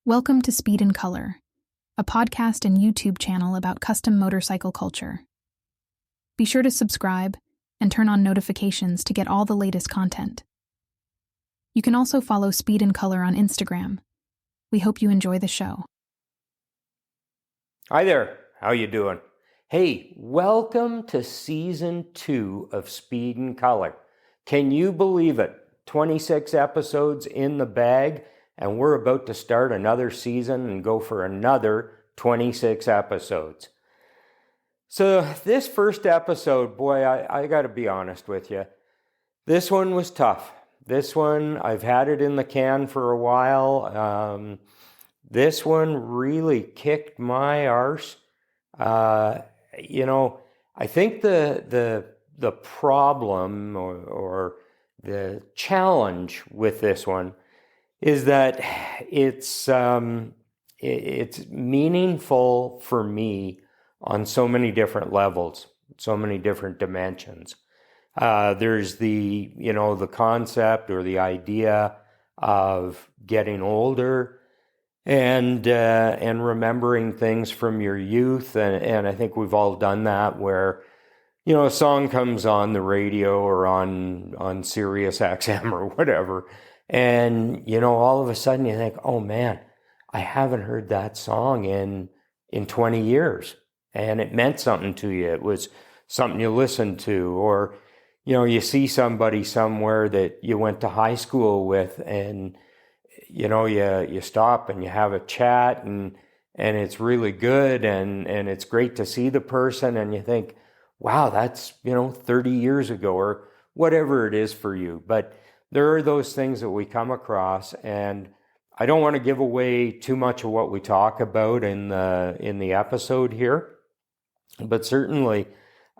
Welcome to Speed and Color, a podcast and YouTube channel about custom motorcycle culture. Be sure to subscribe and turn on notifications to get all the latest content. You can also follow Speed and Color on Instagram. We hope you enjoy the show. Hi there, how you doing? Hey, welcome to Season 2 of Speed and Color. Can you believe it? 26 episodes in the bag, and we're about to start another season and go for another 26 episodes. So this first episode, boy, I got to be honest with you. This one was tough. This one, I've had it in the can for a while. This one really kicked my arse. I think the problem or the challenge with this one is that it's meaningful for me on so many different levels, so many different dimensions. There's the concept or the idea of getting older and remembering things from your youth, and I think we've all done that where a song comes on the radio or on Sirius XM or whatever. And, all of a sudden you think, oh man, I haven't heard that song in 20 years. And it meant something to you. It was something you listened to. Or, you see somebody somewhere that you went to high school with and, you stop and you have a chat and it's really good. And it's great to see the person. And you think, wow, that's, 30 years ago or whatever it is for you. But there are those things that we come across, and I don't want to give away too much of what we talk about in the episode here, but certainly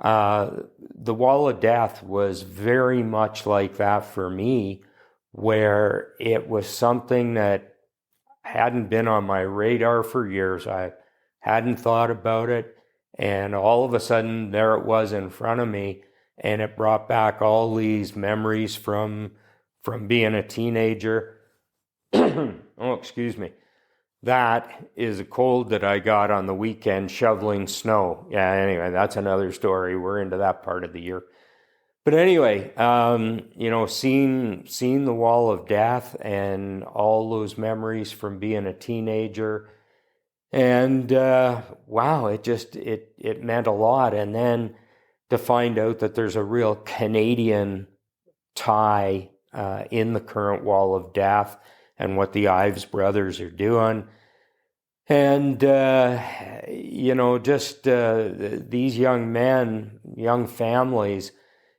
the Wall of Death was very much like that for me, where it was something that hadn't been on my radar for years. I hadn't thought about it, and all of a sudden there it was in front of me, and it brought back all these memories from being a teenager. Oh, excuse me. That is a cold that I got on the weekend shoveling snow. Yeah, anyway, that's another story. We're into that part of the year. But anyway, seeing the Wall of Death and all those memories from being a teenager. And wow, it meant a lot. And then to find out that there's a real Canadian tie in the current Wall of Death and what the Ives brothers are doing. And, these young men, young families,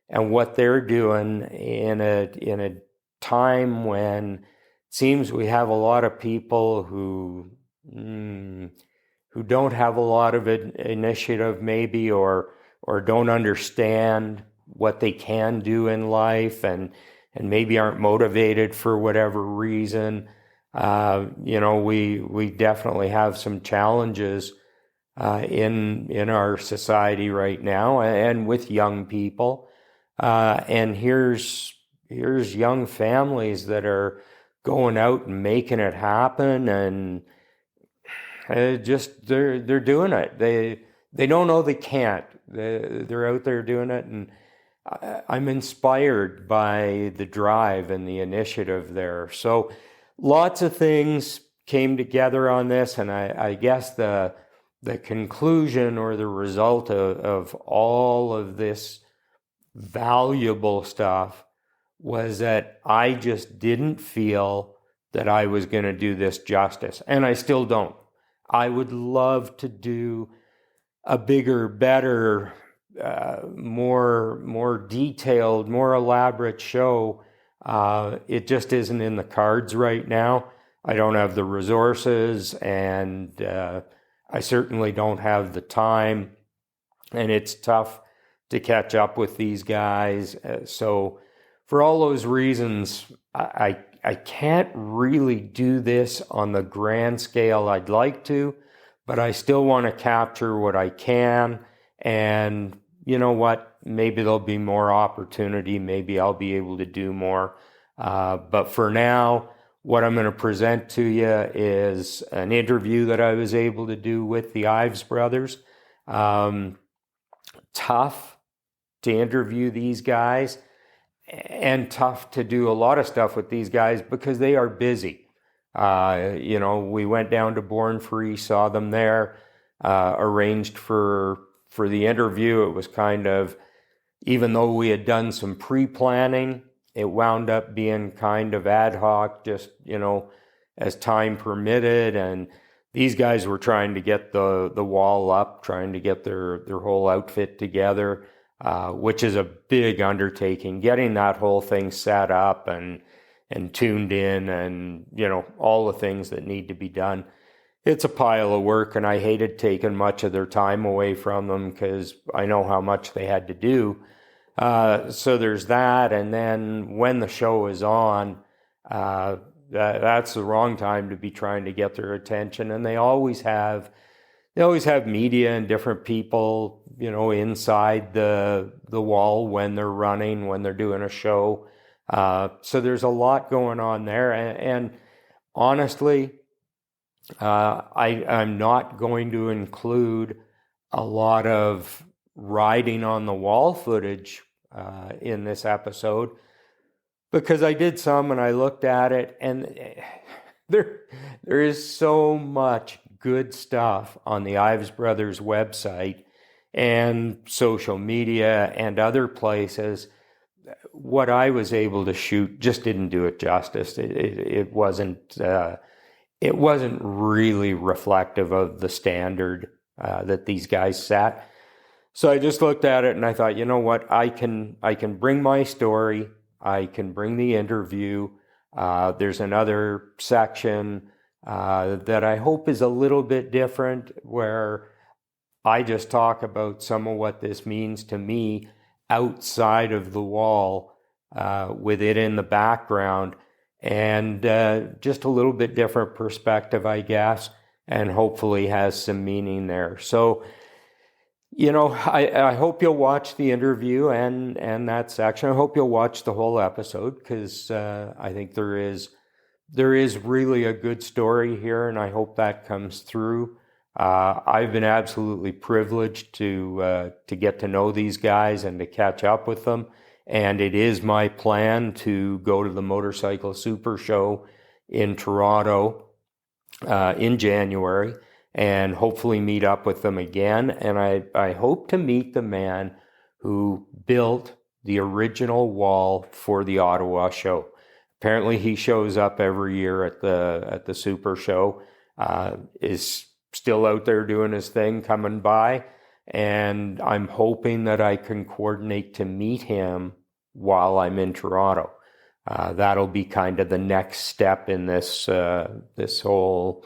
and what they're doing in a time when it seems we have a lot of people who don't have a lot of initiative maybe, or don't understand what they can do in life and maybe aren't motivated for whatever reason. We definitely have some challenges in our society right now, and with young people. And here's young families that are going out and making it happen, and they're doing it. They don't know they can't. They're out there doing it, and I'm inspired by the drive and the initiative there. So lots of things came together on this, and I guess the conclusion or the result of all of this valuable stuff was that I just didn't feel that I was going to do this justice, and I still don't. I would love to do a bigger, better, more detailed, more elaborate show. It just isn't in the cards right now. I don't have the resources, and I certainly don't have the time, and it's tough to catch up with these guys. So for all those reasons, I can't really do this on the grand scale I'd like to, but I still want to capture what I can. And you know what? Maybe there'll be more opportunity. Maybe I'll be able to do more. But for now, what I'm going to present to you is an interview that I was able to do with the Ives brothers. Tough to interview these guys, and tough to do a lot of stuff with these guys because they are busy. We went down to Born Free, saw them there, arranged for the interview. It was kind of, even though we had done some pre-planning, it wound up being kind of ad hoc, just, as time permitted. And these guys were trying to get the wall up, trying to get their whole outfit together, which is a big undertaking, getting that whole thing set up and tuned in and, all the things that need to be done. It's a pile of work, and I hated taking much of their time away from them because I know how much they had to do. So there's that. And then when the show is on, that's the wrong time to be trying to get their attention. And they always have media and different people, inside the wall when they're running, when they're doing a show. So there's a lot going on there. And honestly, I'm not going to include a lot of riding on the wall footage in this episode, because I did some and I looked at it, and there is so much good stuff on the Ives Brothers website and social media and other places. What I was able to shoot just didn't do it justice. It wasn't really reflective of the standard that these guys set. So I just looked at it and I thought, you know what, I can bring my story, I can bring the interview. There's another section that I hope is a little bit different, where I just talk about some of what this means to me outside of the wall, with it in the background, and just a little bit different perspective, I guess, and hopefully has some meaning there. So, I hope you'll watch the interview and that section. I hope you'll watch the whole episode, because I think there is really a good story here, and I hope that comes through. I've been absolutely privileged to get to know these guys and to catch up with them. And it is my plan to go to the Motorcycle Super Show in Toronto in January, and hopefully meet up with them again. And I hope to meet the man who built the original wall for the Ottawa show. Apparently he shows up every year at the Super Show, is still out there doing his thing, coming by. And I'm hoping that I can coordinate to meet him while I'm in Toronto. That'll be kind of the next step in this whole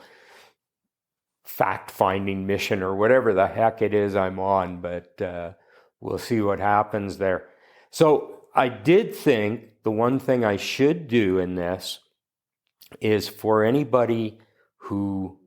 fact-finding mission, or whatever the heck it is I'm on, but we'll see what happens there. So I did think the one thing I should do in this is, for anybody who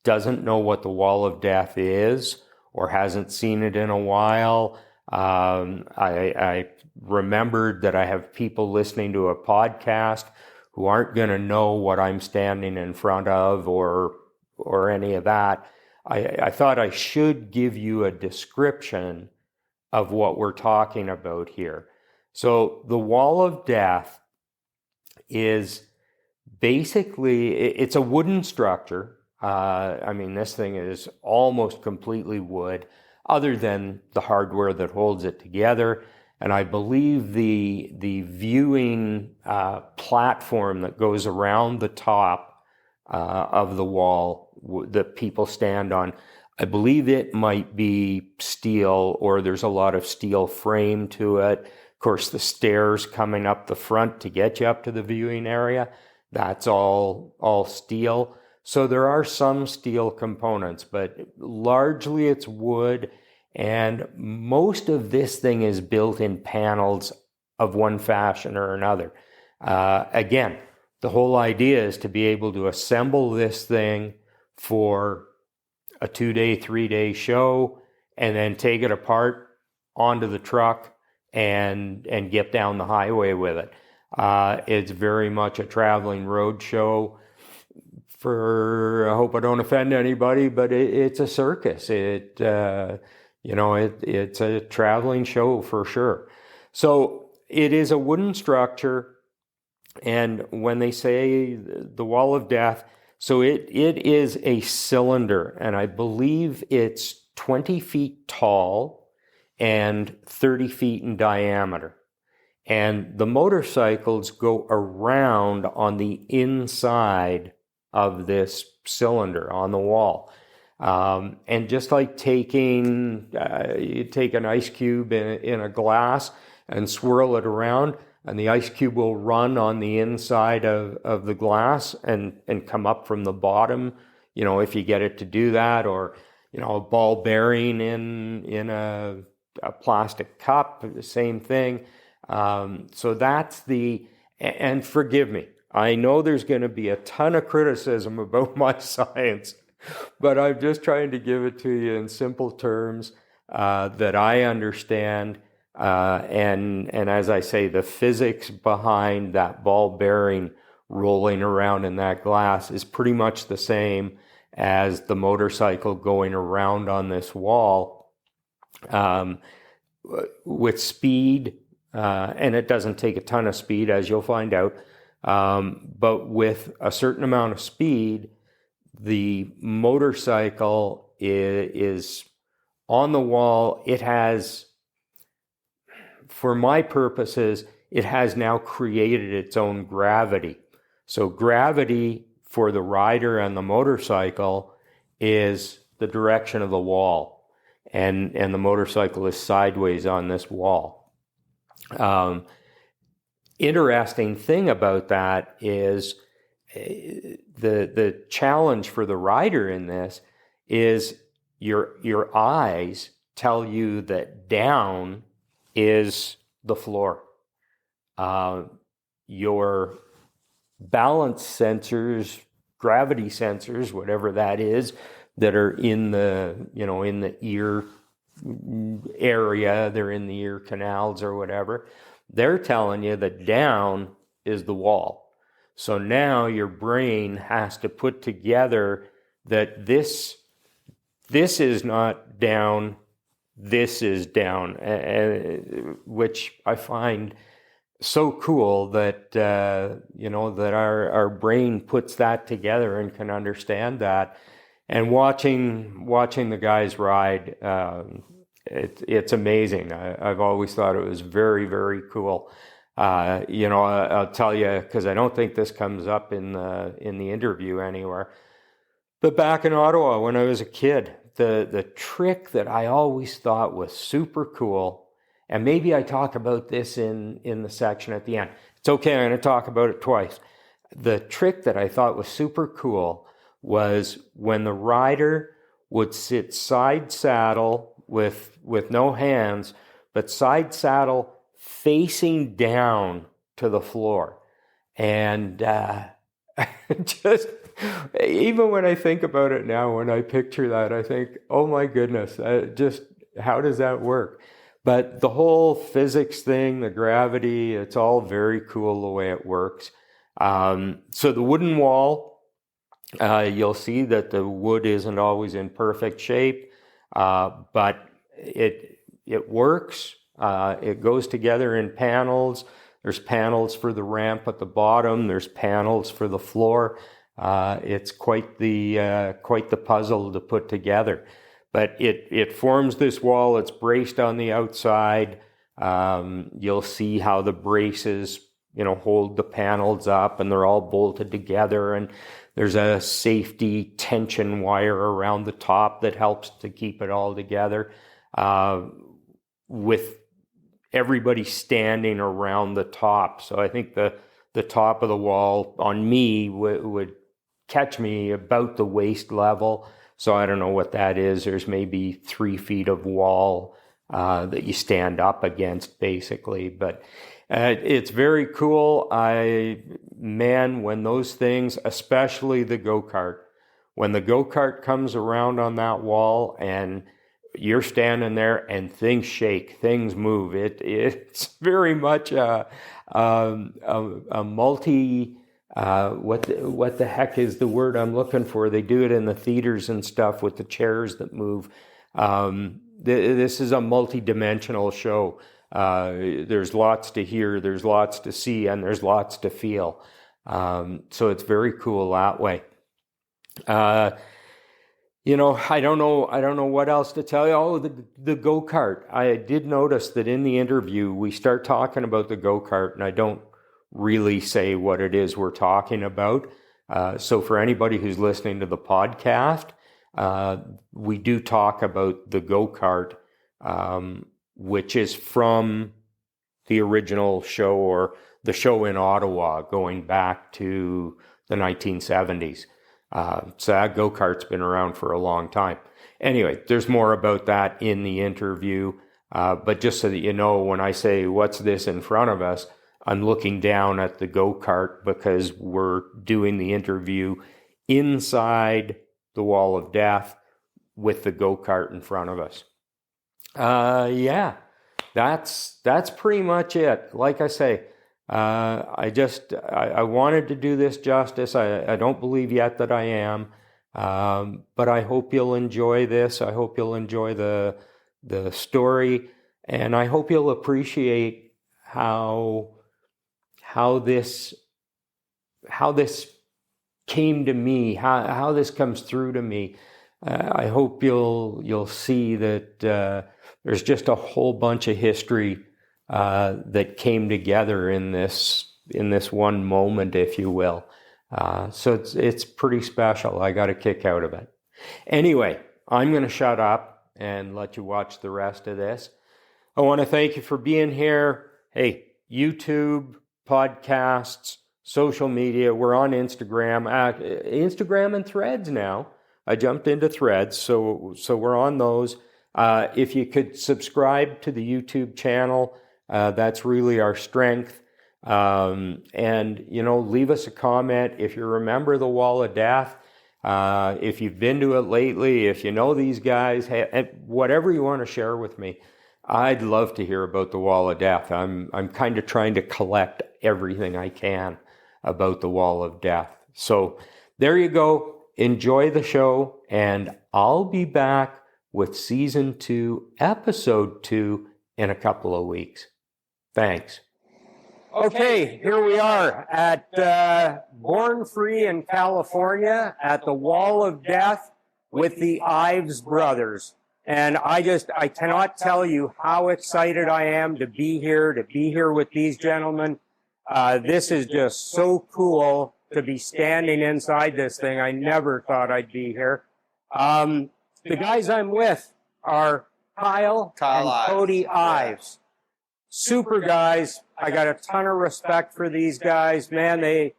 doesn't know what the Wall of Death is or hasn't seen it in a while, I remembered that I have people listening to a podcast who aren't going to know what I'm standing in front of or any of that. I thought I should give you a description of what we're talking about here. So the Wall of Death is basically, it's a wooden structure. This thing is almost completely wood, other than the hardware that holds it together. And I believe the viewing platform that goes around the top of the wall that people stand on, I believe it might be steel, or there's a lot of steel frame to it. Of course, the stairs coming up the front to get you up to the viewing area, that's all steel. So there are some steel components, but largely it's wood. And most of this thing is built in panels of one fashion or another. Again, the whole idea is to be able to assemble this thing for a 2-day, 3-day show, and then take it apart onto the truck and get down the highway with it. It's very much a traveling road show. I hope I don't offend anybody, but it's a circus. It's a traveling show for sure. So it is a wooden structure, and when they say the wall of death, so it is a cylinder, and I believe it's 20 feet tall and 30 feet in diameter. And the motorcycles go around on the inside of this cylinder on the wall. And just like you take an ice cube in a glass and swirl it around, and the ice cube will run on the inside of the glass and come up from the bottom, if you get it to do that, or, a ball bearing in a plastic cup, the same thing. So that's and forgive me, I know there's going to be a ton of criticism about my science, but I'm just trying to give it to you in simple terms that I understand. And as I say, the physics behind that ball bearing rolling around in that glass is pretty much the same as the motorcycle going around on this wall with speed. And it doesn't take a ton of speed, as you'll find out. But with a certain amount of speed, the motorcycle is on the wall. It has, for my purposes, it has now created its own gravity. So gravity for the rider and the motorcycle is the direction of the wall. And the motorcycle is sideways on this wall. Interesting thing about that is the challenge for the rider in this is your eyes tell you that down is the floor. Your balance sensors, gravity sensors, whatever that is, that are in the ear area, they're in the ear canals or whatever, they're telling you that down is the wall. So now your brain has to put together that this is not down, this is down, which I find so cool that that our brain puts that together and can understand that. And watching the guys ride, it's amazing. I've always thought it was very, very cool. I'll tell you, because I don't think this comes up in the interview anywhere. But back in Ottawa, when I was a kid, the trick that I always thought was super cool, and maybe I talk about this in the section at the end. It's okay, I'm going to talk about it twice. The trick that I thought was super cool was when the rider would sit side saddle with no hands, but side saddle facing down to the floor. And just, even when I think about it now, when I picture that, I think, oh my goodness, just how does that work? But the whole physics thing, the gravity, it's all very cool the way it works. So the wooden wall, you'll see that the wood isn't always in perfect shape, but it works. It goes together in panels. There's panels for the ramp at the bottom. There's panels for the floor. It's quite the puzzle to put together. But it forms this wall. It's braced on the outside. You'll see how the braces, hold the panels up, and they're all bolted together. And there's a safety tension wire around the top that helps to keep it all together. With everybody standing around the top. So I think the top of the wall on me would catch me about the waist level. So I don't know what that is. There's maybe 3 feet of wall that you stand up against, basically. But it's very cool. When those things, especially the go-kart, when the go-kart comes around on that wall, and you're standing there and things shake, things move. It's very much a multi. What the heck is the word I'm looking for? They do it in the theaters and stuff with the chairs that move. This is a multi-dimensional show. There's lots to hear, there's lots to see, and there's lots to feel. So it's very cool that way. I don't know what else to tell you. Oh, the go-kart. I did notice that in the interview, we start talking about the go-kart, and I don't really say what it is we're talking about. So for anybody who's listening to the podcast, we do talk about the go-kart, which is from the original show, or the show in Ottawa, going back to the 1970s. So that go-kart's been around for a long time. Anyway, there's more about that in the interview. But just so that you know, when I say, what's this in front of us, I'm looking down at the go-kart because we're doing the interview inside the Wall of Death with the go-kart in front of us. Yeah, that's pretty much it. Like I say, I wanted to do this justice. I don't believe yet that I am, but I hope you'll enjoy this. I hope you'll enjoy the story, and I hope you'll appreciate how this came to me, how this comes through to me. I hope you'll see that there's just a whole bunch of history that came together in this one moment, if you will. So it's pretty special. I got a kick out of it. Anyway, I'm going to shut up and let you watch the rest of this. I want to thank you for being here. Hey, YouTube, podcasts, social media. We're on Instagram and Threads now. I jumped into Threads, so we're on those. If you could subscribe to the YouTube channel, that's really our strength. And, leave us a comment. If you remember the Wall of Death, if you've been to it lately, if you know these guys, whatever you want to share with me, I'd love to hear about the Wall of Death. I'm kind of trying to collect everything I can about the Wall of Death. So there you go. Enjoy the show, and I'll be back with Season 2, Episode 2 in a couple of weeks. Thanks. Okay, here we are at Born Free in California at the Wall of Death with the Ives brothers. And I cannot tell you how excited I am to be here with these gentlemen. This is just so cool to be standing inside this thing. I never thought I'd be here. The guys I'm with are Kyle and Cody Ives. Super guys. I got a ton of respect for these guys. Man, they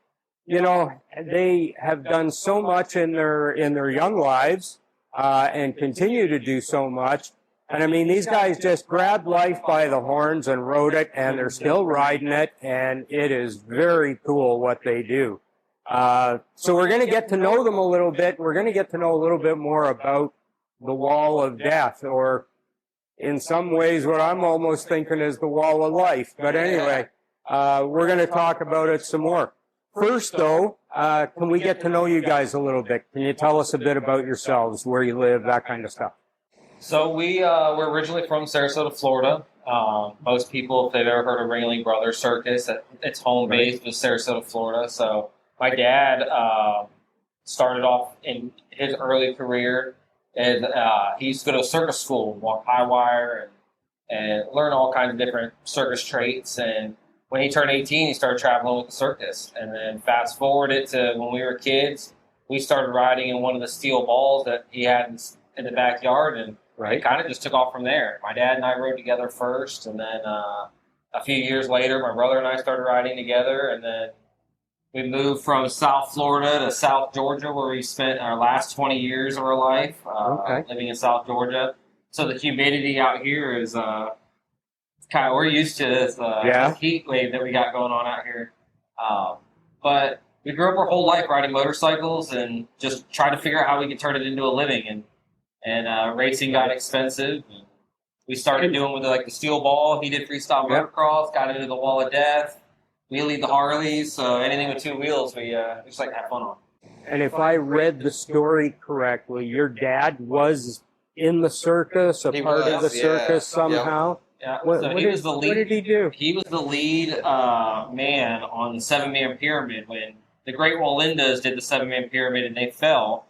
have done so much in their young lives, and continue to do so much. And I mean, these guys just grabbed life by the horns and rode it, and they're still riding it, and it is very cool what they do. So we're going to get to know them a little bit. We're going to get to know a little bit more about the Wall of Death, or in some ways what I'm almost thinking is the Wall of Life. But anyway, we're going to talk about it some more. First, though, can we get to know you guys a little bit? Can you tell us a bit about yourselves, where you live, that kind of stuff? So we're originally from Sarasota, Florida. Most people, if they've ever heard of Ringling Brothers Circus, its home base was Sarasota, Florida. So my dad started off in his early career, and he used to go to circus school, walk high wire, and learn all kinds of different circus traits. And when he turned 18, he started traveling with the circus. And then fast forward it to when we were kids, we started riding in one of the steel balls that he had in the backyard, and it kind of just took off from there. My dad and I rode together first, and then a few years later, my brother and I started riding together, and then we moved from South Florida to South Georgia, where we spent our last 20 years of our life living in South Georgia. So the humidity out here is kind of, we're used to this heat wave that we got going on out here. But we grew up our whole life riding motorcycles and just trying to figure out how we could turn it into a living. And and racing got expensive. We started doing with like the steel ball. He did freestyle motocross, got into the wall of death, wheelie the Harleys. So anything with two wheels, we just like to have fun on. And if I read the story correctly, your dad was in the circus, a part of the circus somehow. Yeah. So he was the lead. What did he do? He was the lead man on the 7-man pyramid when the Great Wallendas did the 7-man pyramid and they fell.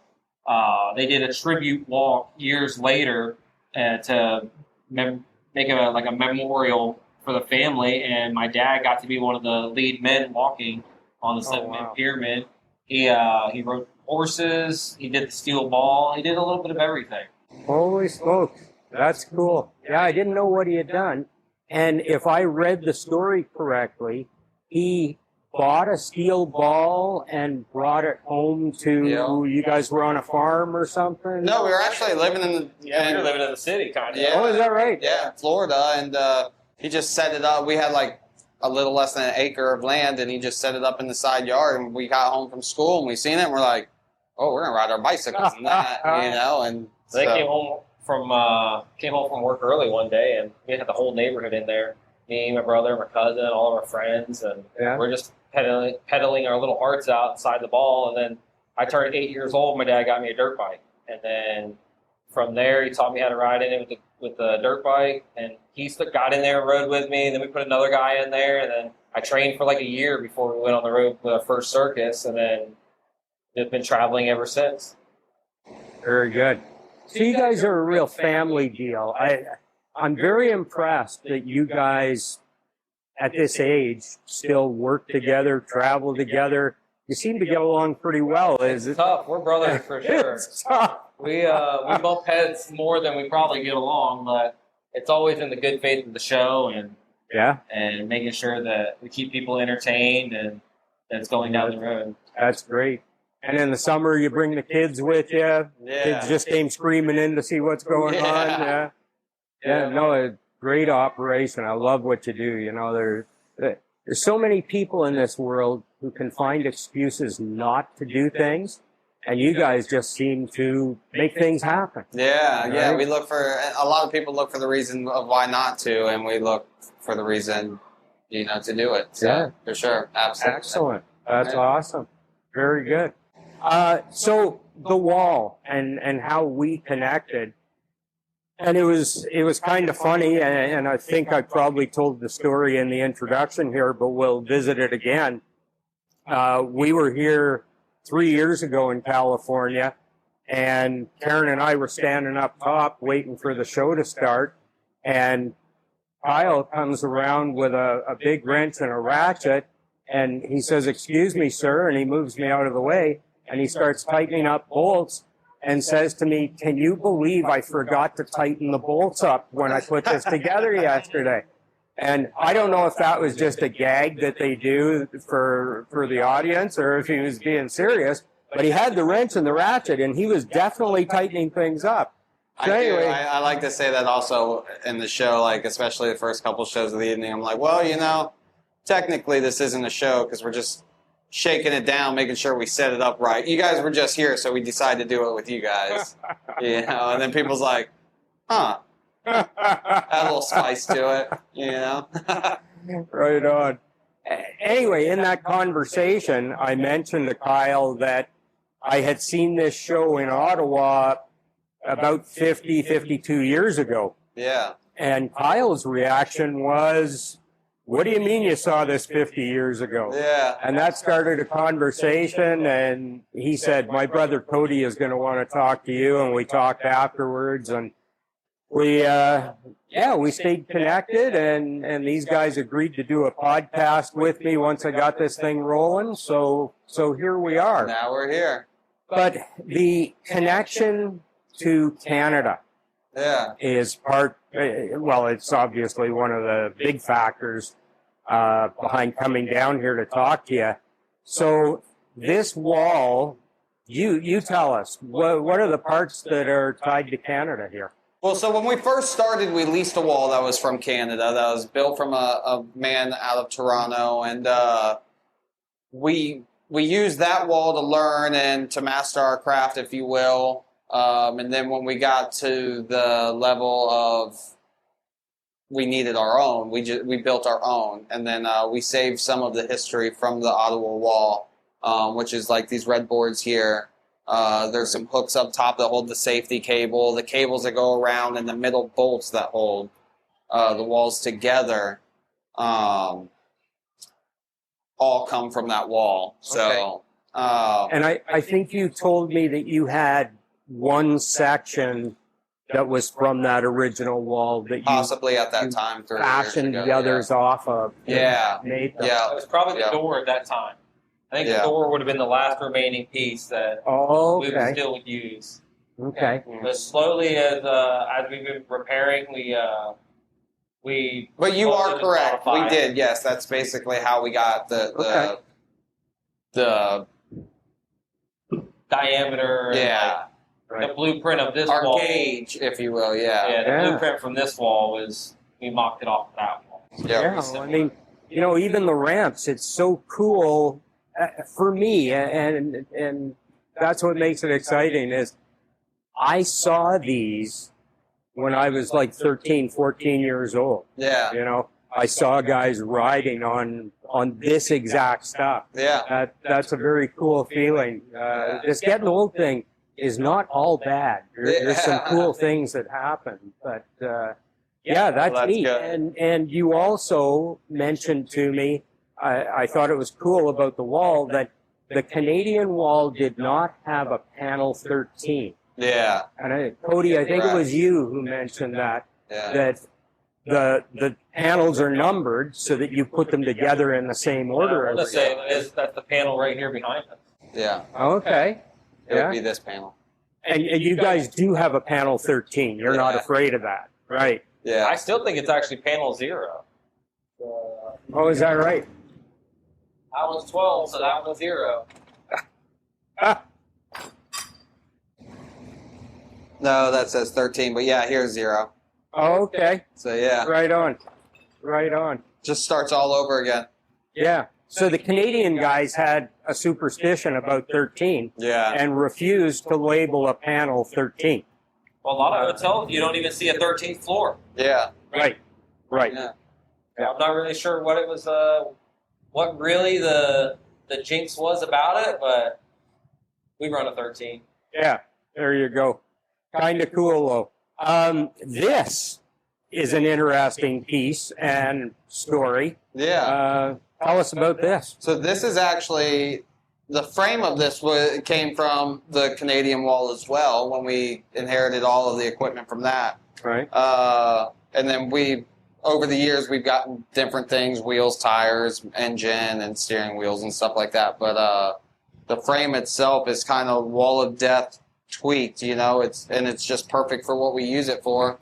They did a tribute walk years later to make a memorial for the family, and my dad got to be one of the lead men walking on the 7-man pyramid. He rode horses. He did the steel ball. He did a little bit of everything. Holy smokes. That's cool. Yeah, I didn't know what he had done. And if I read the story correctly, he bought a steel ball and brought it home to, you guys were on a farm or something? No, we were actually living in the... we were living in the city, kind of. Yeah. Oh, is that right? Yeah, Florida. And he just set it up. We had like a little less than an acre of land, and he just set it up in the side yard. And we got home from school, and we seen it, and we're like, oh, we're going to ride our bicycles in that, And so they came home from work early one day, and we had the whole neighborhood in there. Me, my brother, my cousin, all of our friends, and we're just pedaling our little hearts out inside the ball. And then I turned 8 years old. My dad got me a dirt bike, and then from there he taught me how to ride in it with the dirt bike. And he got in there and rode with me. And then we put another guy in there, and then I trained for like a year before we went on the road with our first circus, and then just been traveling ever since. Very good. So you guys are a real family deal. I'm very impressed that you guys, at this age, still work together, travel together. You seem to get along pretty well. Is it tough? We're brothers for sure. It's tough. We bump heads more than we probably get along, but it's always in the good faith of the show and making sure that we keep people entertained and that it's going down the road. That's great. And in the summer, you bring the kids with you. Yeah. Kids just came screaming in to see what's going on. Yeah, no, a great operation. I love what you do. You know, there's so many people in this world who can find excuses not to do things, and you guys just seem to make things happen. Yeah, right? Yeah. We look for a lot of people look for the reason of why not to, and we look for the reason, to do it. So, for sure, absolutely. Excellent. That's awesome. Very good. So the wall and how we connected. And it was kind of funny, and I think I probably told the story in the introduction here, but we'll visit it again. We were here 3 years ago in California, and Karen and I were standing up top waiting for the show to start, and Kyle comes around with a big wrench and a ratchet, and he says, "Excuse me, sir," and he moves me out of the way, and he starts tightening up bolts. And says to me, "Can you believe I forgot to tighten the bolts up when I put this together yesterday?" And I don't know if that was just a gag that they do for the audience or if he was being serious, but he had the wrench and the ratchet, and he was definitely tightening things up. So anyway, I like to say that also in the show, like especially the first couple shows of the evening. I'm like, well, technically this isn't a show because we're just shaking it down, making sure we set it up right. You guys were just here, so we decided to do it with you guys. And then people's like, huh. Add a little spice to it, Right on. Anyway, in that conversation, I mentioned to Kyle that I had seen this show in Ottawa about 52 years ago. Yeah. And Kyle's reaction was, "What do you mean you saw this 50 years ago?" Yeah. And that started a conversation, and he said, "My brother Cody is going to want to talk to you," and we talked afterwards, and we stayed connected, and these guys agreed to do a podcast with me once I got this thing rolling, so here we are. Now we're here. But the connection to Canada is it's obviously one of the big factors behind coming down here to talk to you. So this wall, you tell us, what are the parts that are tied to Canada here? Well, so when we first started, we leased a wall that was from Canada, that was built from a man out of Toronto, and we used that wall to learn and to master our craft, if you will. And then when we got to the level of we needed our own, we built our own. And then we saved some of the history from the Ottawa wall, which is like these red boards here. There's some hooks up top that hold the safety cable, the cables that go around, and the middle bolts that hold the walls together. All come from that wall. So, and I think you told me that you had one section that was from that original wall that you possibly at that time, 30 fashioned years ago, the others off of. Yeah, made them. yeah. It was probably the door at that time. I think the door would have been the last remaining piece that we would still use. Okay. But slowly, as we've been repairing, we. But you are correct. Modified. We did. Yes, that's basically how we got the diameter. Yeah. And the blueprint of this our wall. gauge, if you will. Yeah. Yeah. The blueprint from this wall was we mocked it off of that wall. Yeah. I mean, even the ramps. It's so cool for me, and that's what makes it exciting. Is I saw these when I was like 13, 14 years old. Yeah. I saw guys riding on this exact stuff. Yeah. That's a very cool feeling. This getting old thing is not all bad. There's some cool things that happen, but that's neat. Good. And you also mentioned to me, I thought it was cool about the wall that the Canadian wall did not have a panel 13. Yeah. And Cody, I think it was you who mentioned that the panels are numbered so that you put them together in the same order. Let's say that's the panel right here behind us. Yeah. Okay. It would be this panel. And you guys do have a panel 13. You're not afraid of that, right? Yeah. I still think it's actually panel 0. Oh, is that right? I was 12, so that was 0. No, that says 13, but yeah, here's 0. Oh, okay. So yeah. Right on. Right on. Just starts all over again. Yeah. So the Canadian guys had a superstition about 13 and refused to label a panel 13. Well, a lot of hotels, you don't even see a 13th floor. Yeah. Right. Right. Yeah. I'm not really sure what it was, what really the jinx was about it, but we run a 13. Yeah. There you go. Kind of cool, though. This is an interesting piece and story. Yeah. Tell us about this. So this is actually, the frame of this came from the Canadian wall as well when we inherited all of the equipment from that. Right. And then over the years, we've gotten different things, wheels, tires, engine, and steering wheels and stuff like that. But the frame itself is kind of wall of death tweaked, it's just perfect for what we use it for.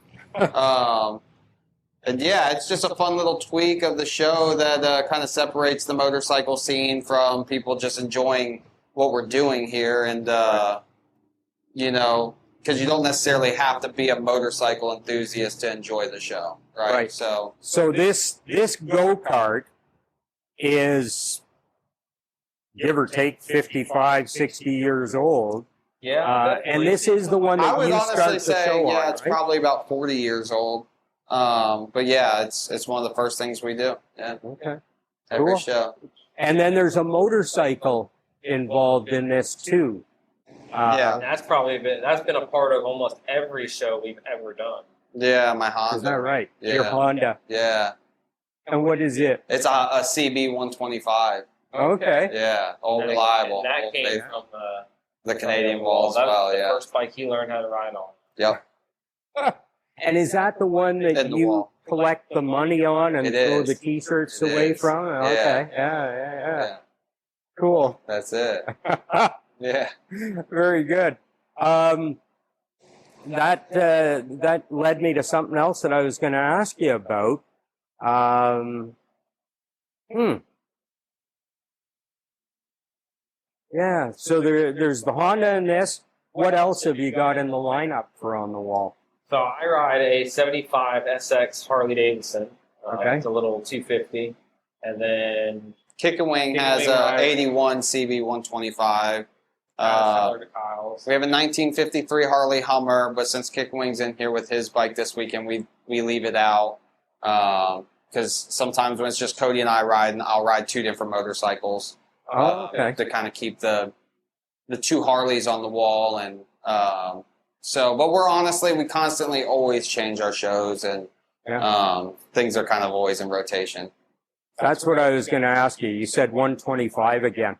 And yeah, it's just a fun little tweak of the show that kind of separates the motorcycle scene from people just enjoying what we're doing here. And, because you don't necessarily have to be a motorcycle enthusiast to enjoy the show, right? So this go-kart is, give or take, 55, 60 years old. Yeah. And this is the one that you start the show on, it's probably about 40 years old. But yeah, it's one of the first things we do. Yeah. Okay. Every show. And then there's a motorcycle involved in this too. And that's been a part of almost every show we've ever done. Yeah, my Honda. Is that right? Yeah. Your Honda. Yeah. And what is it? It's a CB 125. Okay. Yeah, all reliable. And that came from the Canadian wall as well. That was the first bike he learned how to ride on. Yep. And is that the one that you collect the money on and throw the T-shirts away from? Okay. Yeah. Cool. That's it. Yeah. Very good. That led me to something else that I was going to ask you about. Yeah. So there's the Honda in this. What else have you got in the lineup for on the wall? So I ride a 75 SX Harley Davidson. Okay. It's a little 250. And then Kick and Wing has a 81 CB 125. Similar to Kyle's. We have a 1953 Harley Hummer, but since Kick Wing's in here with his bike this weekend, we leave it out. Because sometimes when it's just Cody and I riding, I'll ride 2 different motorcycles. Okay. To kind of keep the 2 Harleys on the wall. And but we constantly always change our shows, and things are kind of always in rotation. That's what I was going to ask you. You said 125 again.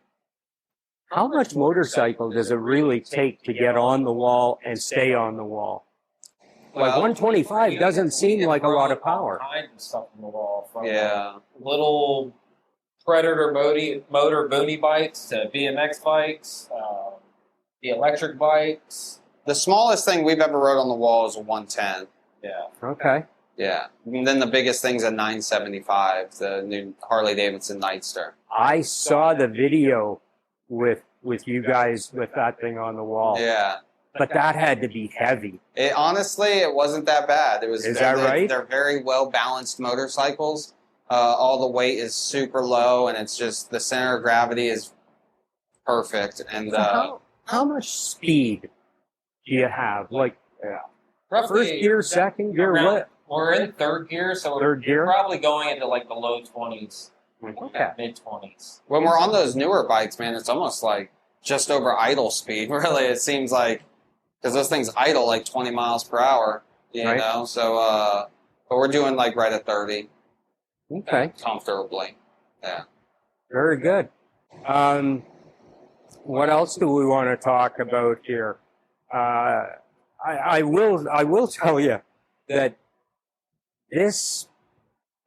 How much motorcycle does it really take to get on the wall and stay on the wall? Like 125 doesn't seem like a lot of power. Behind stuff on the wall, from little Predator motor boonie bikes to BMX bikes, the electric bikes. The smallest thing we've ever rode on the wall is a 110. Yeah. Okay. Yeah. And then the biggest thing's a 975, the new Harley Davidson Nightster. I saw the video with you guys with that thing on the wall. Yeah. But that had to be heavy. Honestly, it wasn't that bad. Is that right? They're very well-balanced motorcycles. All the weight is super low, and it's just the center of gravity is perfect. And how much speed do you have? Like Roughly, first gear, second gear, what? We're in third gear, so Third gear? we're probably going into like the low 20s, Okay. mid-20s. when we're on those newer bikes, man, it's almost like just over idle speed. Really, it seems like, because those things idle like 20 miles per hour, you Right. know. So, but we're doing like right at 30 Okay. comfortably. Yeah. Very good. What else do we want to talk about here? I will tell you that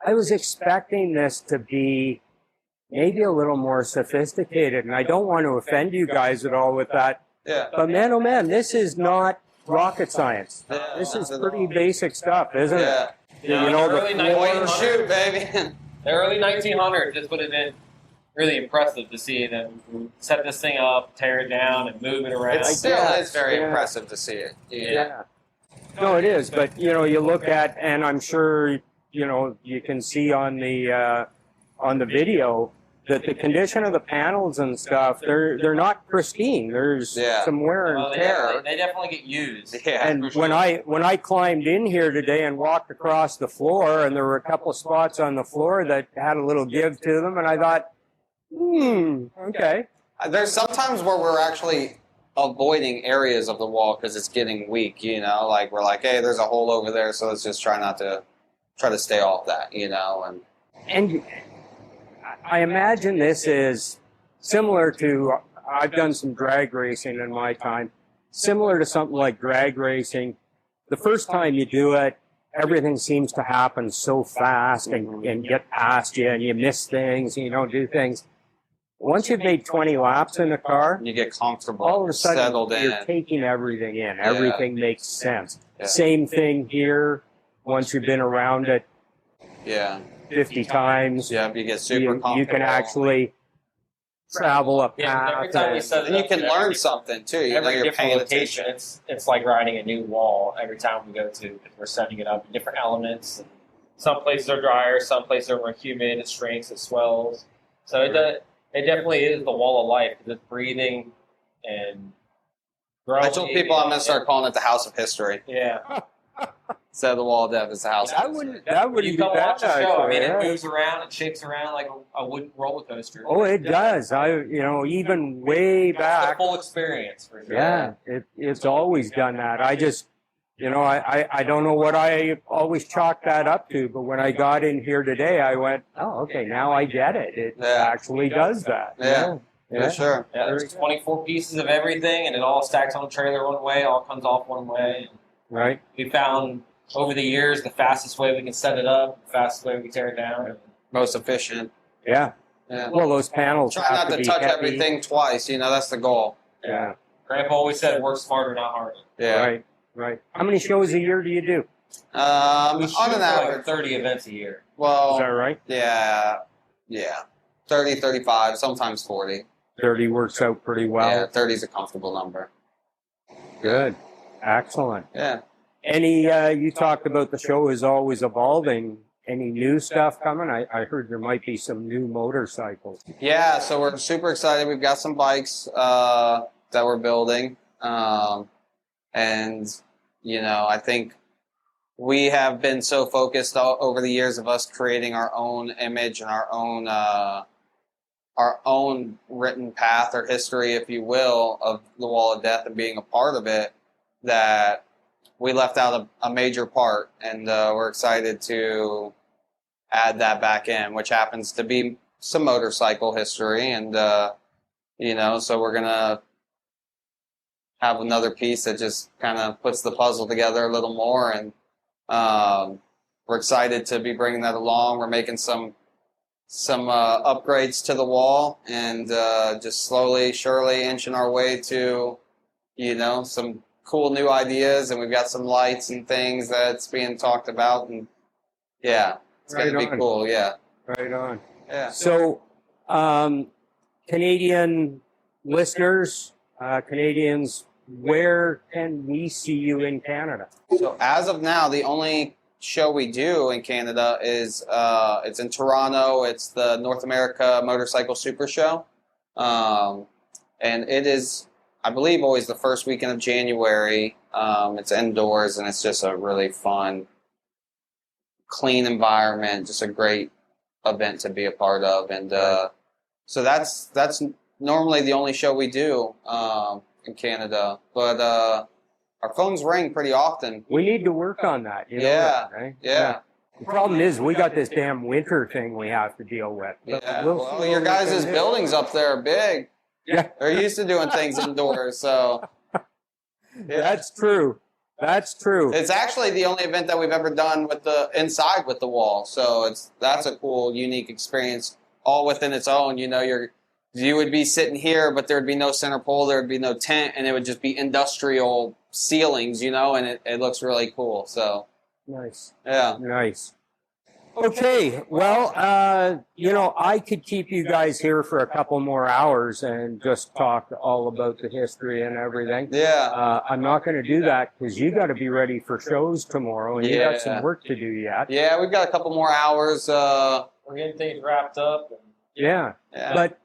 I was expecting this to be maybe a little more sophisticated, and I don't want to offend you guys at all with that. Yeah. But man, oh man, this is not rocket science. Yeah, This is not at pretty all. basic stuff, isn't Yeah. it? You know, the early floor- Point and shoot, baby. The early 1900s, this would have been really impressive to see them set this thing up, tear it down, and move it around. It's still guess, it's very yeah. impressive to see it. Yeah. No, it is. But, you know, you look at, and I'm sure, you know, you can see on the video that the condition of the panels and stuff, they're not pristine. There's some wear Well, and they tear. definitely get used. Yeah. And for when sure. I climbed in here today and walked across the floor, and there were a couple of spots on the floor that had a little give to them, and I thought, okay. There's sometimes where we're actually avoiding areas of the wall because it's getting weak, you know, like we're like, hey, there's a hole over there, so let's just try to stay off that, you know. And I imagine this is similar to, I've done some drag racing in my time, similar to something like drag racing. The first time you do it, everything seems to happen so fast and get past you, and you miss things, and you don't do things. Once you've made 20 laps in a car, You get comfortable, all of a sudden settled you're in. taking everything in. Everything makes sense. Yeah. Same thing here. Once you've been around it Yeah. 50 times, Yeah, you get super you comfortable. can actually travel up Yeah, every path. time we and- set it And you up, can every- learn something too. You know, Every you're different paying location, attention. it's like riding a new wall every time we go to. We're setting it up in different elements. And some places are drier, some places are more humid. It shrinks, it swells. So it definitely is the wall of life. It's breathing and growing. I told people I'm going to start calling it the House of History. Yeah, Instead of the Wall of Death, it's the House of That History. wouldn't you be come bad, watch the show. I actually, mean, yeah. it moves around, it shakes around like a wooden roller coaster. Oh, it does. Even way It's the back. full experience for sure. Yeah, it's always done that. I just, I don't know what I always chalk that up to, but when I got in here today, I went, oh, okay, now I get it. It Yeah. actually does that. Yeah. For sure. Yeah, there's 24 pieces of everything, and it all stacks on the trailer one way, all comes off one way. Right. We found over the years the fastest way we can set it up, the fastest way we can tear it down. Most efficient. Yeah. Yeah. Well, those panels Try have not to be touch heavy. everything twice. You know, that's the goal. Yeah. Grandpa always said, work smarter, not harder. Yeah. Right. How many shows a year do you do? We On shoot for an like average. 30 events a year. Is that Well, right? yeah. 30, 35, sometimes 40. 30 works out pretty well. Yeah, 30 is a comfortable number. Good. Excellent. Yeah. You talked about the show is always evolving. Any new stuff coming? I heard there might be some new motorcycles. Yeah, so we're super excited. We've got some bikes that we're building. And, you know, I think we have been so focused over the years of us creating our own image and our own written path or history, if you will, of the Wall of Death and being a part of it, that we left out a major part. And we're excited to add that back in, which happens to be some motorcycle history. And, you know, so we're going to have another piece that just kind of puts the puzzle together a little more. And we're excited to be bringing that along. We're making some upgrades to the wall, and just slowly, surely inching our way to, you know, some cool new ideas. And we've got some lights and things that's being talked about. And yeah, it's going to be cool. Yeah. Right on. Yeah. So, Canadian listeners, Canadians, where can we see you in Canada? So as of now, the only show we do in Canada is it's in Toronto. It's the North America Motorcycle Super Show, and it is, I believe, always the first weekend of January. It's indoors, and it's just a really fun, clean environment. Just a great event to be a part of, and so that's normally the only show we do in Canada, but our phones ring pretty often. We need to work on that. You know Yeah, that, right? yeah. The problem is we got this damn winter thing we have to deal with. But Yeah. we'll Well, see your what we can guys' do. buildings up there are big. Yeah. They're used to doing things indoors, so. Yeah. That's true. That's true. It's actually the only event that we've ever done with the inside with the wall. So that's a cool, unique experience, all within its own. You know, you would be sitting here, but there would be no center pole, there would be no tent, and it would just be industrial ceilings, you know, and it looks really cool. So Nice. yeah. Nice. Okay, well, you know, I could keep you guys here for a couple more hours and just talk all about the history and everything. Yeah. I'm not going to do that because you got to be ready for shows tomorrow, and you got some work to do yet. Yeah, we've got a couple more hours. We're getting things wrapped up. Yeah. Yeah. But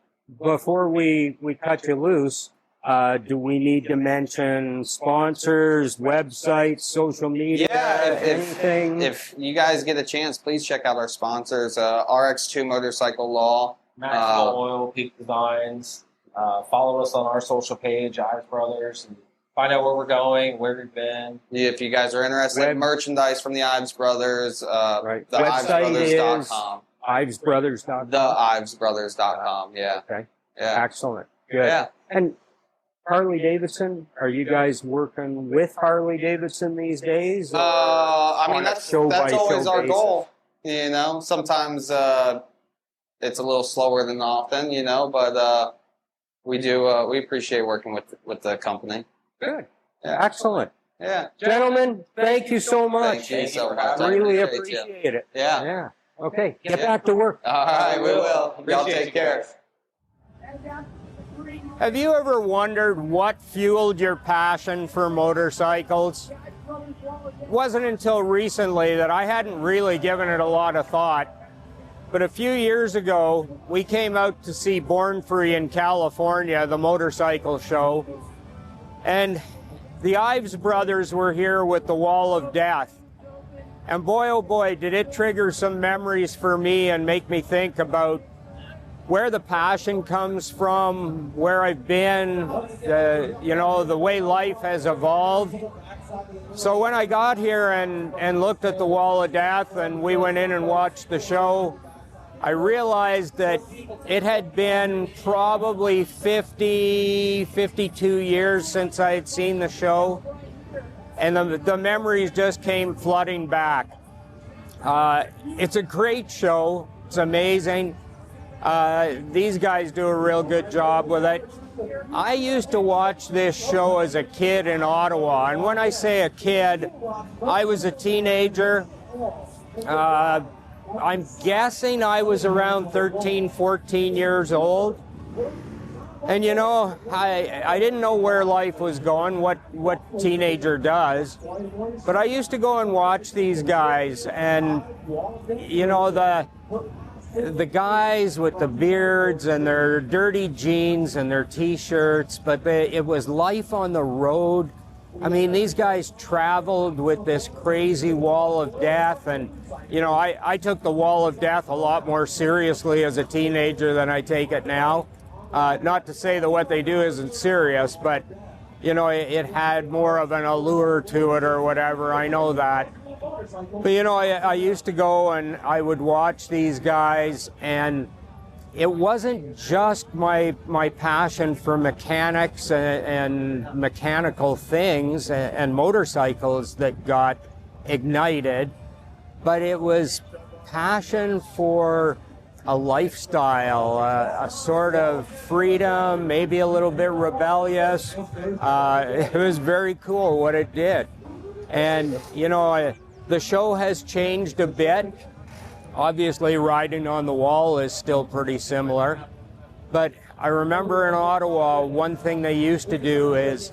before we cut you loose, do we need to mention sponsors, websites, social media, anything? If you guys get a chance, please check out our sponsors, RX2 Motorcycle Law. Maxwell Oil, Peak Designs. Follow us on our social page, Ives Brothers, and find out where we're going, where we've been. If you guys are interested in merchandise from the Ives Brothers, Right. the IvesBrothers.com. IvesBrothers.com. The IvesBrothers.com, yeah. Okay. Yeah. Excellent. Good. Yeah. And Harley Davidson, are you guys working with Harley Davidson these days? I mean, on a that's show-by-show always our basis? goal. You know, sometimes it's a little slower than often, you know, but we appreciate working with the company. Good. Yeah. Excellent. Yeah. Gentlemen, thank you so much. Thank you so much. I Really appreciate you. appreciate it. Yeah. Yeah. Okay, get Yeah. back to work. All right, we will. Y'all Appreciate take you care. guys. Have you ever wondered what fueled your passion for motorcycles? It wasn't until recently that I hadn't really given it a lot of thought. But a few years ago, we came out to see Born Free in California, the motorcycle show. And the Ives brothers were here with the Wall of Death. And boy, oh boy, did it trigger some memories for me and make me think about where the passion comes from, where I've been, you know, the way life has evolved. So when I got here and looked at the Wall of Death and we went in and watched the show, I realized that it had been probably 50, 52 years since I had seen the show. And the memories just came flooding back. It's a great show. It's amazing. These guys do a real good job with it. I used to watch this show as a kid in Ottawa, and when I say a kid, I was a teenager. I'm guessing I was around 13, 14 years old. And you know, I didn't know where life was going, what teenager does. But I used to go and watch these guys, and you know, the guys with the beards and their dirty jeans and their t-shirts, but it was life on the road. I mean, these guys traveled with this crazy wall of death, and you know, I took the wall of death a lot more seriously as a teenager than I take it now. Not to say that what they do isn't serious, but you know, it had more of an allure to it or whatever, I know that. But you know, I used to go and I would watch these guys, and it wasn't just my passion for mechanics and mechanical things and motorcycles that got ignited, but it was passion for a lifestyle, a sort of freedom, maybe a little bit rebellious. It was very cool what it did. And, you know, the show has changed a bit. Obviously, riding on the wall is still pretty similar. But I remember in Ottawa, one thing they used to do is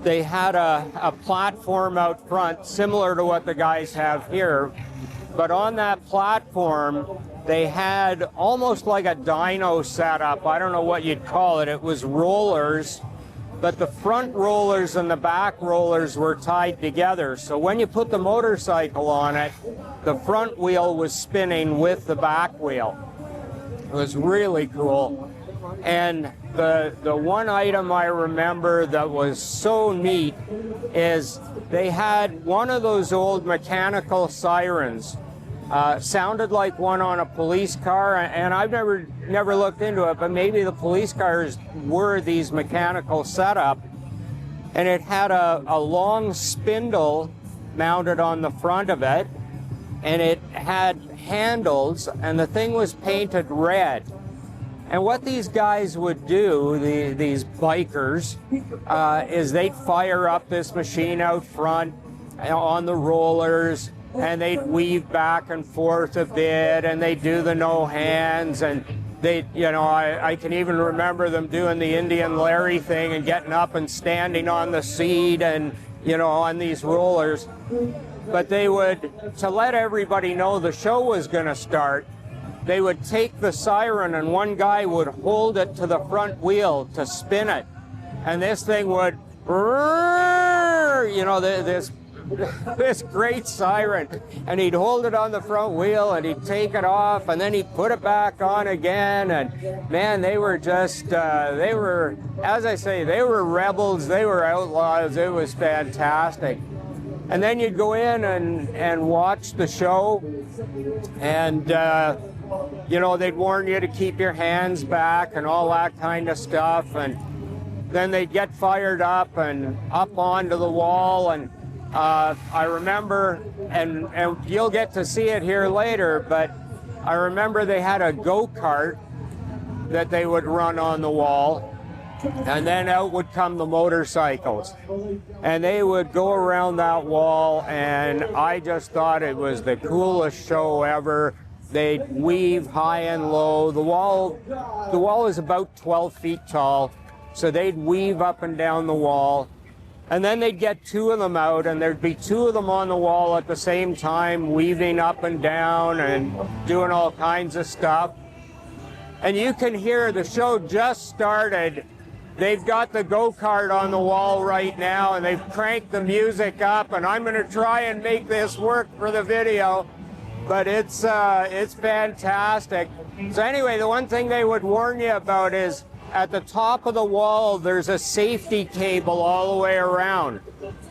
they had a platform out front, similar to what the guys have here. But on that platform, they had almost like a dyno setup. I don't know what you'd call it. It was rollers, but the front rollers and the back rollers were tied together. So when you put the motorcycle on it, the front wheel was spinning with the back wheel. It was really cool. And the one item I remember that was so neat is they had one of those old mechanical sirens. Sounded like one on a police car, and I've never looked into it, but maybe the police cars were these mechanical setup. And it had a long spindle mounted on the front of it, and it had handles, and the thing was painted red. And what these guys would do, these bikers, is they'd fire up this machine out front on the rollers, and they'd weave back and forth a bit, and they'd do the no hands, and they, you know, I can even remember them doing the Indian Larry thing and getting up and standing on the seat and, you know, on these rollers. But they would, to let everybody know the show was going to start, they would take the siren and one guy would hold it to the front wheel to spin it. And this thing would, you know, this great siren, and he'd hold it on the front wheel and he'd take it off and then he'd put it back on again. And man, they were just they were, as I say, they were rebels, they were outlaws. It was fantastic. And then you'd go in and watch the show, and you know, they'd warn you to keep your hands back and all that kind of stuff, and then they'd get fired up and up onto the wall. And I remember, and you'll get to see it here later, but I remember they had a go-kart that they would run on the wall, and then out would come the motorcycles. And they would go around that wall, and I just thought it was the coolest show ever. They'd weave high and low. The wall is about 12 feet tall, so they'd weave up and down the wall. And then they'd get two of them out, and there'd be two of them on the wall at the same time, weaving up and down and doing all kinds of stuff. And you can hear the show just started. They've got the go-kart on the wall right now, and they've cranked the music up, and I'm going to try and make this work for the video, but it's fantastic. So anyway, the one thing they would warn you about is at the top of the wall, there's a safety cable all the way around.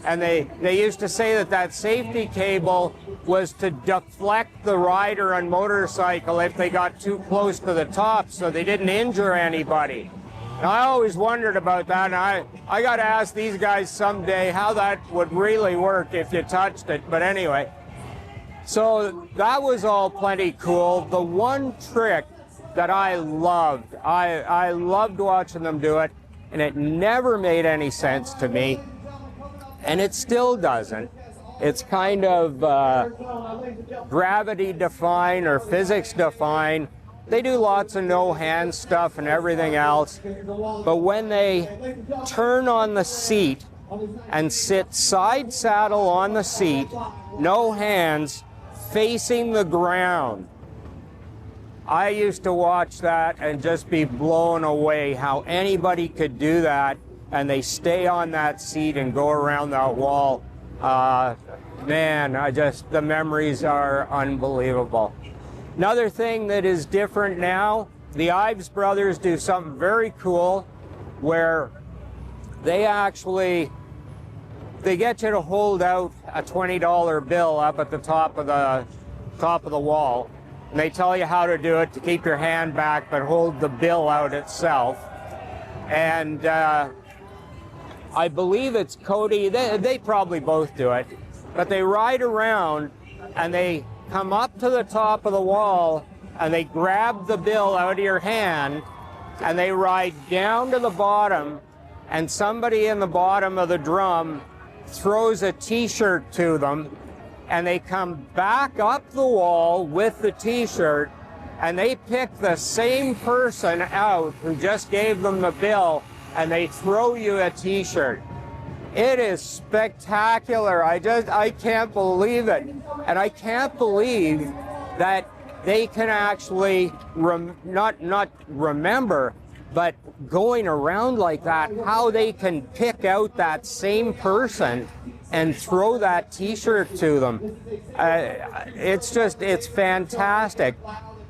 And they used to say that safety cable was to deflect the rider and motorcycle if they got too close to the top, so they didn't injure anybody. Now, I always wondered about that, and I got to ask these guys someday how that would really work if you touched it. But anyway, so that was all plenty cool. The one trick that I loved, I loved watching them do it, and it never made any sense to me, and it still doesn't. It's kind of gravity defying or physics defying. They do lots of no-hand stuff and everything else, but when they turn on the seat and sit side saddle on the seat, no hands, facing the ground, I used to watch that and just be blown away how anybody could do that, and they stay on that seat and go around that wall. Man, the memories are unbelievable. Another thing that is different now, the Ives brothers do something very cool where they get you to hold out a $20 bill up at the top of the wall. And they tell you how to do it, to keep your hand back but hold the bill out itself. And I believe it's Cody, they probably both do it, but they ride around and they come up to the top of the wall and they grab the bill out of your hand and they ride down to the bottom, and somebody in the bottom of the drum throws a t-shirt to them, and they come back up the wall with the t-shirt, and they pick the same person out who just gave them the bill, and they throw you a t-shirt. It is spectacular. I can't believe it. And I can't believe that they can actually not remember, but going around like that, how they can pick out that same person and throw that t-shirt to them. It's fantastic.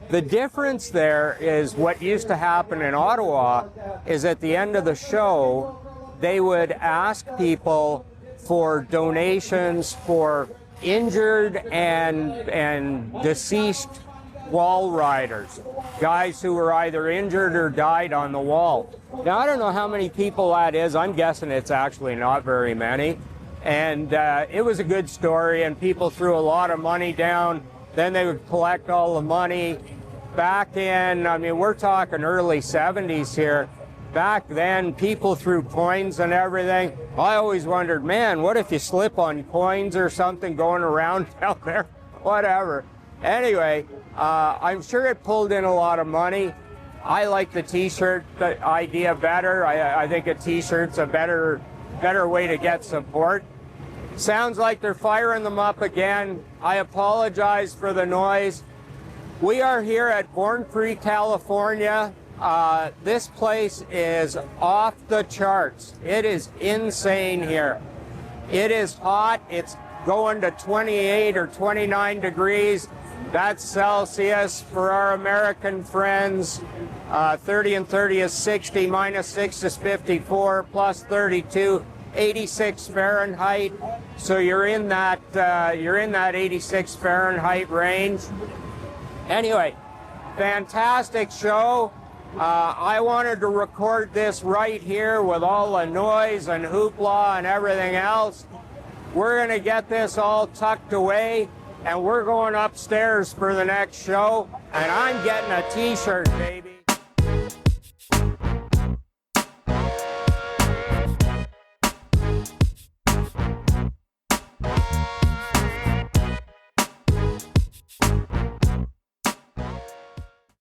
The difference there is what used to happen in Ottawa is at the end of the show, they would ask people for donations for injured and deceased wall riders, guys who were either injured or died on the wall. Now, I don't know how many people that is. I'm guessing it's actually not very many. And it was a good story, and people threw a lot of money down. Then they would collect all the money. Back in, I mean, we're talking early 70s here. Back then, people threw coins and everything. I always wondered, man, what if you slip on coins or something going around down there? Whatever. Anyway, I'm sure it pulled in a lot of money. I like the t-shirt idea better. I think a t-shirt's a better way to get support. Sounds like they're firing them up again. I apologize for the noise. We are here at Born Free, California. This place is off the charts. It is insane here. It is hot. It's going to 28 or 29 degrees. That's Celsius. For our American friends, 30 and 30 is 60, minus 6 is 54, plus 32, 86 Fahrenheit. So you're in that 86 Fahrenheit range. Anyway, fantastic show. I wanted to record this right here with all the noise and hoopla and everything else. We're going to get this all tucked away, and we're going upstairs for the next show, and I'm getting a t-shirt, baby.